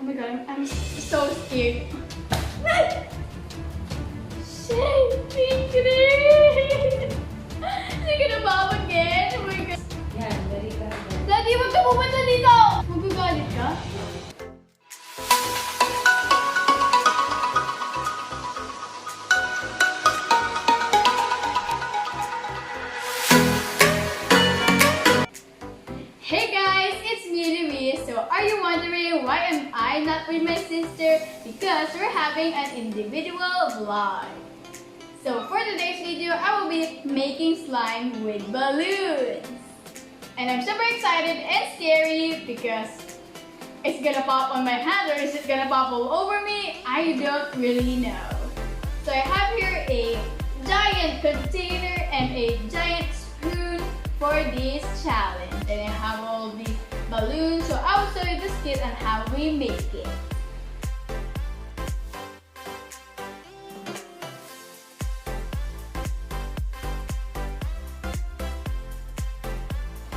my god, I'm so scared. Shit, Ingrid! You're gonna bomb again? Oh my god. Yan, very ka. Daddy, wag ka pumunta dito! Magagalit ka? Hey guys, it's me, Louise. So are you wondering why am I not with my sister? Because we're having an individual vlog. So for today's video, I will be making slime with balloons. And I'm super excited and scary because it's gonna pop on my hand or is it gonna pop all over me? I don't really know. So I have here a giant container and a giant spoon for this challenge. And I have all these balloons, so I will show you the kit and how we make it.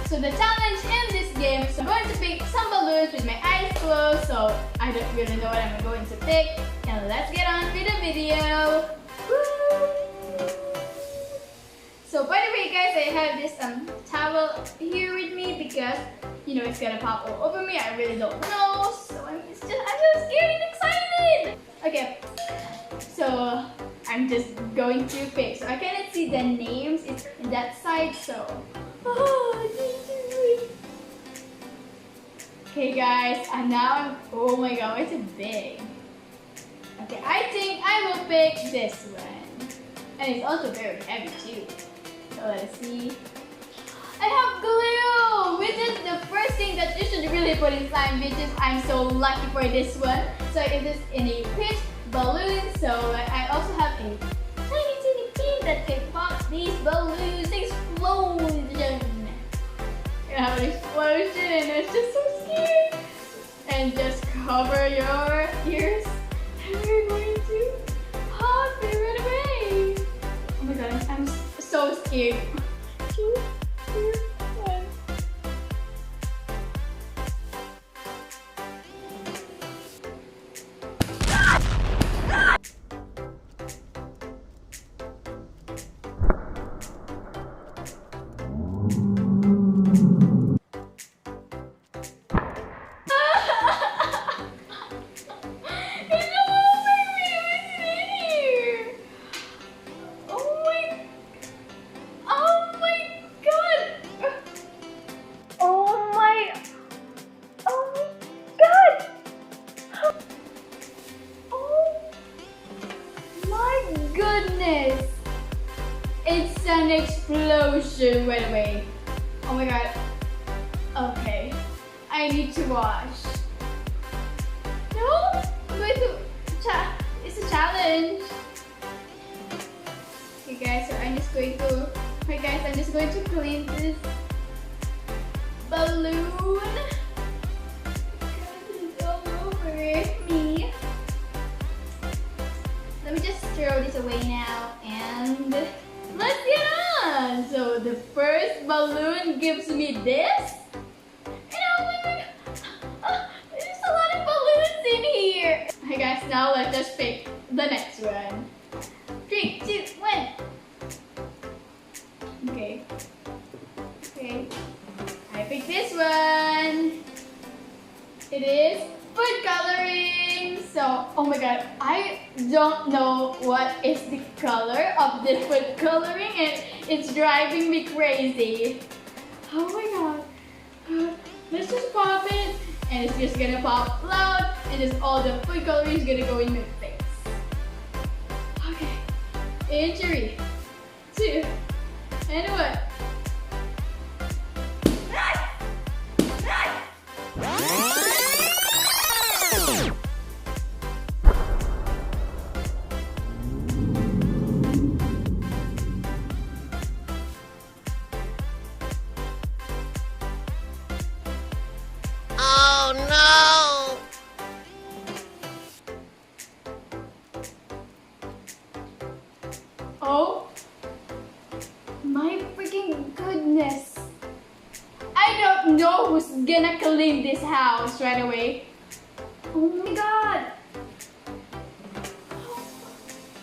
So the challenge in this game is I'm going to pick some balloons with my eyes closed, so I don't really know what I'm going to pick. And let's get on with the video. Woo! So by the way guys, I have this towel here with me because you know it's gonna pop all over me. I really don't know, so I'm just scared and excited. Okay, so I'm just going to pick. So I cannot see the names. It's in that side, so okay guys, and now oh my god, it's big. Okay, I think I will pick this one, and it's also very heavy too. So let's see. I have glue, which is the first thing that you should really put in slime, bitches. I'm so lucky for this one. So it is in a pitch balloon. So I also have a tiny pin that can pop these balloons. Explosion! You have an explosion, and it's just so scary. And just cover your ears, and we're going to pop it right away. Oh my god, I'm so scared. 2, 2, 1. Goodness! It's an explosion right away. Oh my god. Okay. I need to wash. No? I'm going to... It's a challenge. Okay guys, so I'm just going to... Okay guys, I'm just going to clean this balloon. It's all over me. Let me just throw this away now and let's get on! So the first balloon gives me this. And oh my god, there's a lot of balloons in here. Okay guys, now let's just pick the next one. 3, 2, 1. Okay. Okay. I picked this one. It is food coloring. So, oh my god, I don't know what is the color of this food coloring and it's driving me crazy. Oh my god. Let's just pop it and it's just gonna pop loud and just all the food coloring is gonna go in my face. Okay. In 3, 2, and 1. Oh my freaking goodness. I don't know who's gonna clean this house right away. Oh Oh my god!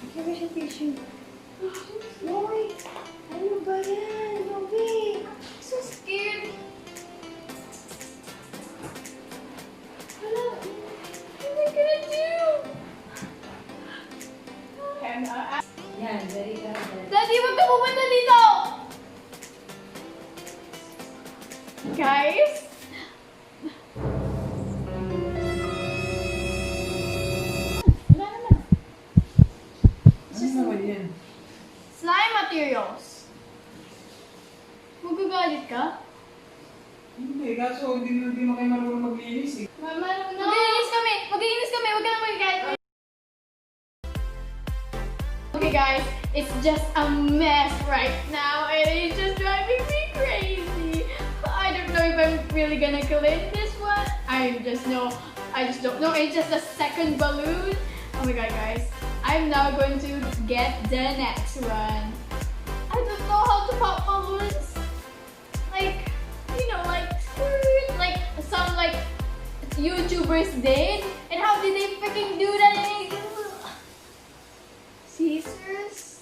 Okay, where's your tissue? Boy! Ano ba yan? Bobby! I'm so scared! Hala! What am I gonna do? Yan, very good. Daddy, wag ka pupunta dito! Guys? Wala naman. Ano naman yan? Slime materials. Magagalit ka? Hindi, kaso hindi mo kayo marunong maglinis eh. Mag-iinis kami! Mag-iinis kami! Huwag ka na magagalit. Okay guys, it's just a mess right now and it's just driving me crazy. I don't know if I'm really gonna clean this one. I just don't know. It's just a second balloon. Oh my god guys, I'm now going to get the next one. I don't know how to pop balloons. Like, you know, like some like YouTubers did. And how did they freaking do that? Scissors.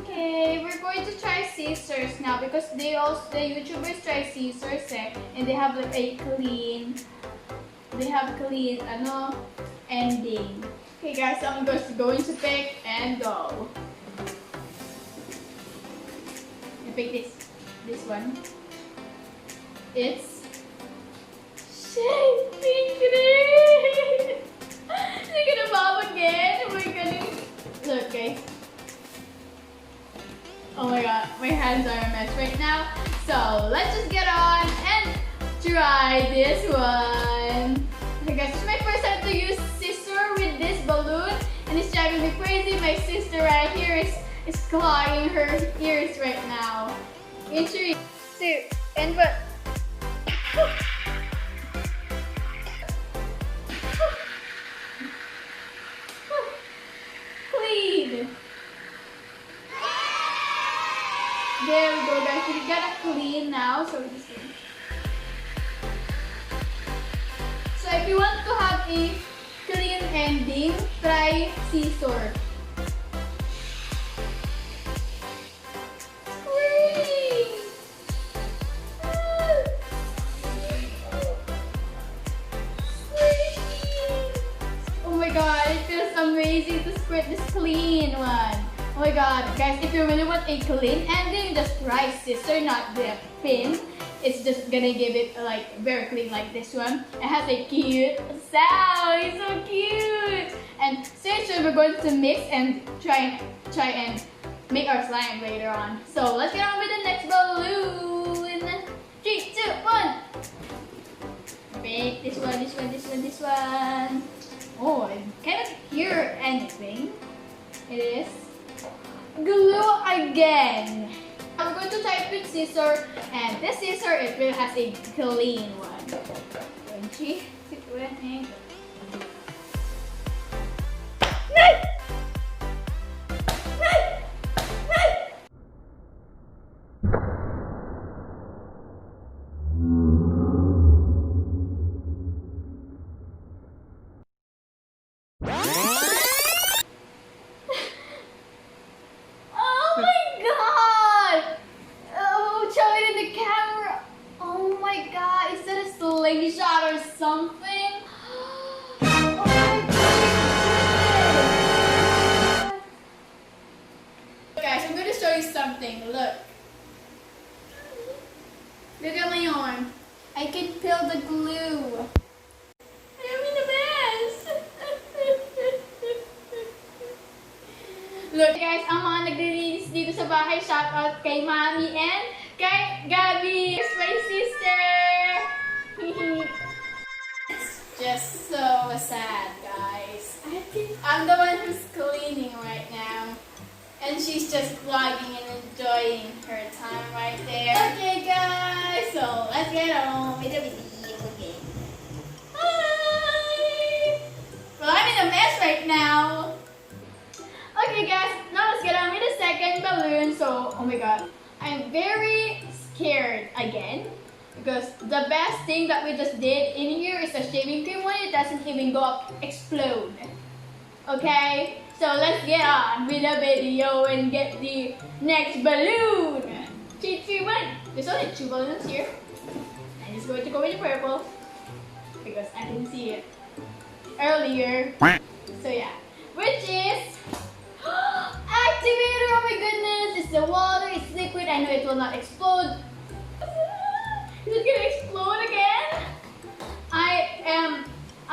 Okay, we're going to try scissors now because the YouTubers try scissors and they have like a clean ending. Okay guys, so I'm just going to pick and go. I pick this one. It's shaving cream. You're gonna pop again. We're gonna look, okay. Oh my god, my hands are a mess right now. So let's just get on and try this one. Okay guys, it's my first time to use scissor with this balloon and it's driving me crazy. My sister right here is clogging her ears right now. In 3, 2, and but clean. There we go guys, we gotta clean now. So if you want to have a clean ending, try scissor. Oh my god, it feels amazing to squirt this clean one. Oh my god, guys, if you really want a clean ending, just try scissor, not the pin. It's just gonna give it like very clean like this one. It has a cute sound. It's so cute. And seriously, we're going to mix and try and make our slime later on. So let's get on with the next balloon. 3, 2, 1. Pick this one. Oh, I cannot hear anything. It is glue again. I'm going to type with scissor, and this scissor it really has a clean one. 20, 20. Slingshot or something. Oh my goodness. Guys, I'm going to show you something. Look. Look at my arm. I can peel the glue. I'm in a mess. Look guys, ang mga naglilinis dito sa bahay. Shout out kay Mami and kay Gabby. Here's my sister. It's just so sad, guys. I'm the one who's cleaning right now. And she's just vlogging and enjoying her time right there. Okay, guys. So, let's get on with the video. Okay. Hi! Well, I'm in a mess right now. Okay, guys. Now, let's get on with the second balloon. So, oh my god. I'm very scared again. Because the best thing that we just did in here is the shaving cream one. It doesn't even go up, explode. Okay, so let's get on with the video and get the next balloon. 3, 2, 1. There's only 2 balloons here. I'm just going to go with the purple because I can see it earlier. So yeah, which is activator. Oh my goodness! It's the water. It's liquid. I know it will not explode. Is it gonna explode again?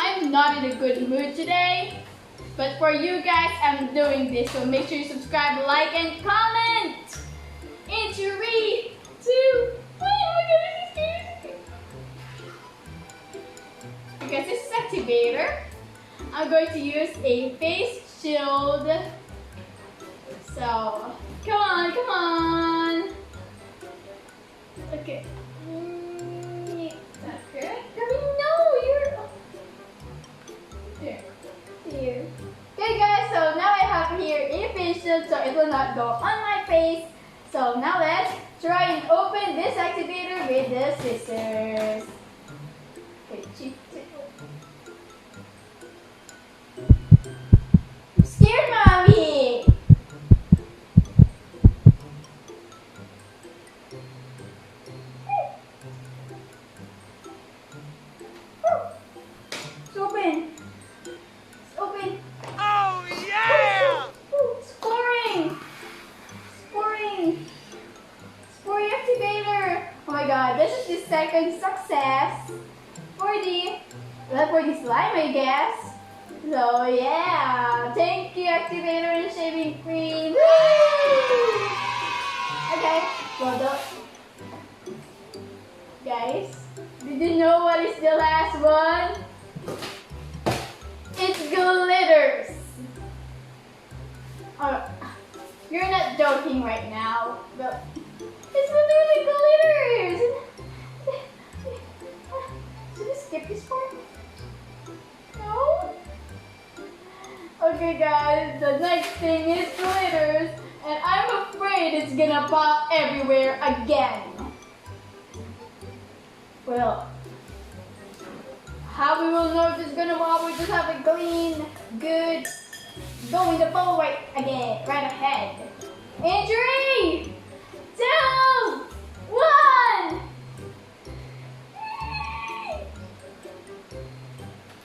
I'm not in a good mood today. But for you guys, I'm doing this. So make sure you subscribe, like, and comment. In 3, 2, 1. Oh my goodness, because this is activator, I'm going to use a face shield. So, come on, come on. Okay. Okay. No, you're there. Here. Okay guys, so now I have here a face shield so it will not go on my face. So now let's try and open this activator with the scissors. Okay, I'm scared, mommy. It's open. It's open. Oh yeah! Scoring! Scoring! Scoring activator! Oh my god, this is the second success for the slime, I guess. So yeah, thank you activator and shaving cream. Woo! Okay, well done. Guys, did you know what is the last one? It's glitters. Oh, you're not joking right now, but it's literally glitters. Should we skip this part? No? Okay guys, the next thing is glitters, and I'm afraid it's gonna pop everywhere again. Well, how we will know if it's gonna pop? We just have a clean, good, go in the bowl right ahead. In 3, 2, 1.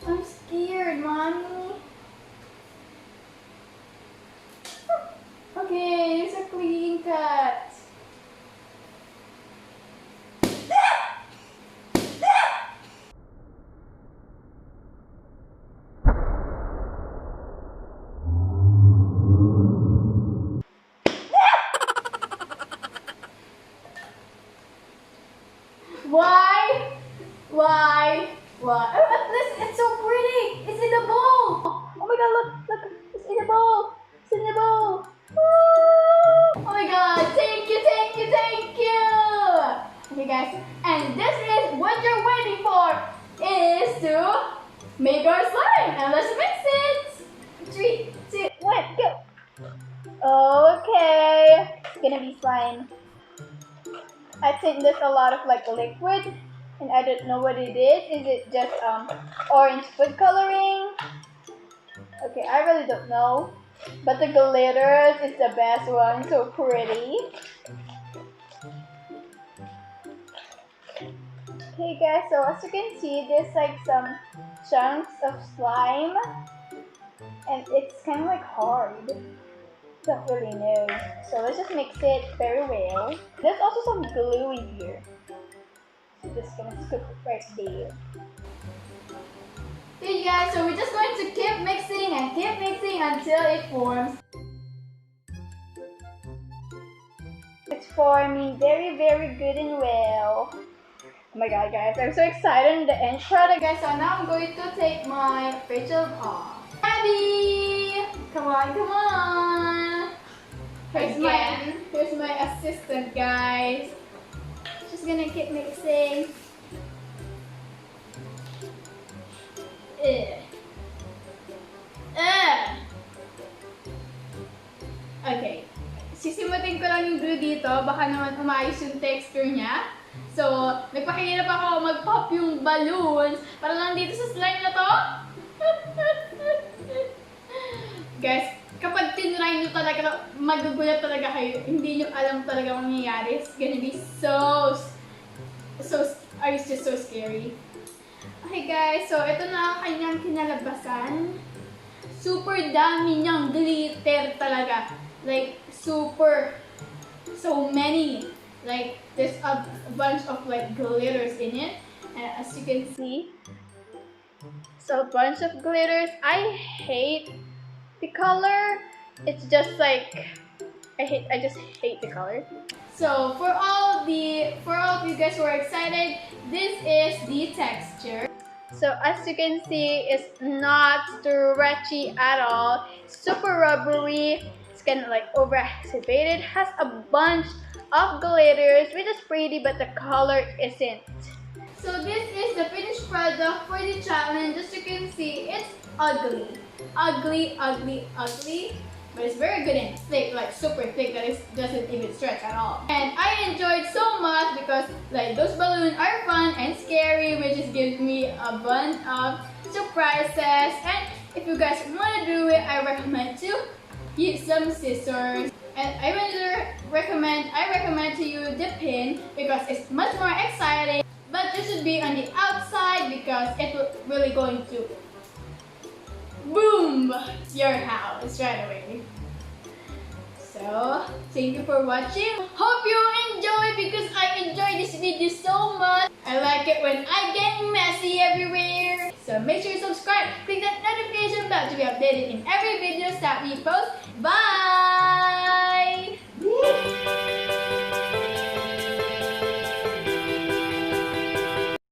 I'm scared, mommy. Okay, it's a clean cut. Why? Oh, listen, it's so pretty. It's in the bowl. Oh my god, look. It's in the bowl. It's in the bowl. Woo! Oh my god, thank you. Okay guys, and this is what you're waiting for, is to make our slime. And let's mix it. 3, 2, 1, go. Okay, it's gonna be slime. I think there's a lot of like liquid, and I don't know what it is. Is it just orange food coloring? Okay, I really don't know. But the glitters is the best one, so pretty. Okay guys, so as you can see, there's like some chunks of slime, and it's kind of like hard. Don't really know. So let's just mix it very well. There's also some glue in here. So just gonna scoop it right there. Okay guys, so we're just going to keep mixing until it forms. It's forming very good and well. Oh my god guys, I'm so excited in the end product guys. So now I'm going to take my facial off. Abby! Come on. Here's my assistant, guys. Just gonna keep mixing. Okay. Sisimutin ko lang yung glue dito. Baka naman umayos yung texture niya. So, nagpahirap ako mag-pop yung balloons para lang dito sa slime na to. Guys, kapag tinry nyo talaga, magugulat talaga kayo. Hindi nyo alam talaga mangyayari. It's gonna be it's just so scary. Okay guys, so ito na ang kanyang kinalabasan. Super dami niyang glitter talaga. Like, super, so many. Like, there's a bunch of like glitters in it. And as you can see, so a bunch of glitters. I hate the color. It's just like, I just hate the color. So for all of you guys who are excited, this is the texture. So as you can see, it's not stretchy at all. Super rubbery. It's kind of like over activated. Has a bunch of glitters, which is pretty, but the color isn't. So this is the finished product for the challenge. As you can see, it's ugly. Ugly, ugly, ugly. But it's very good and thick, like super thick, that it doesn't even stretch at all. And I enjoyed so much because like those balloons are fun and scary, which just gives me a bunch of surprises. And if you guys want to do it, I recommend to use some scissors. And I recommend to you the pin because it's much more exciting. But this should be on the outside because it will really going to boom your house right away. So thank you for watching. Hope you enjoy because I enjoy this video so much. I like it when I get messy everywhere. So make sure you subscribe, click that notification bell to be updated in every videos that we post. Bye.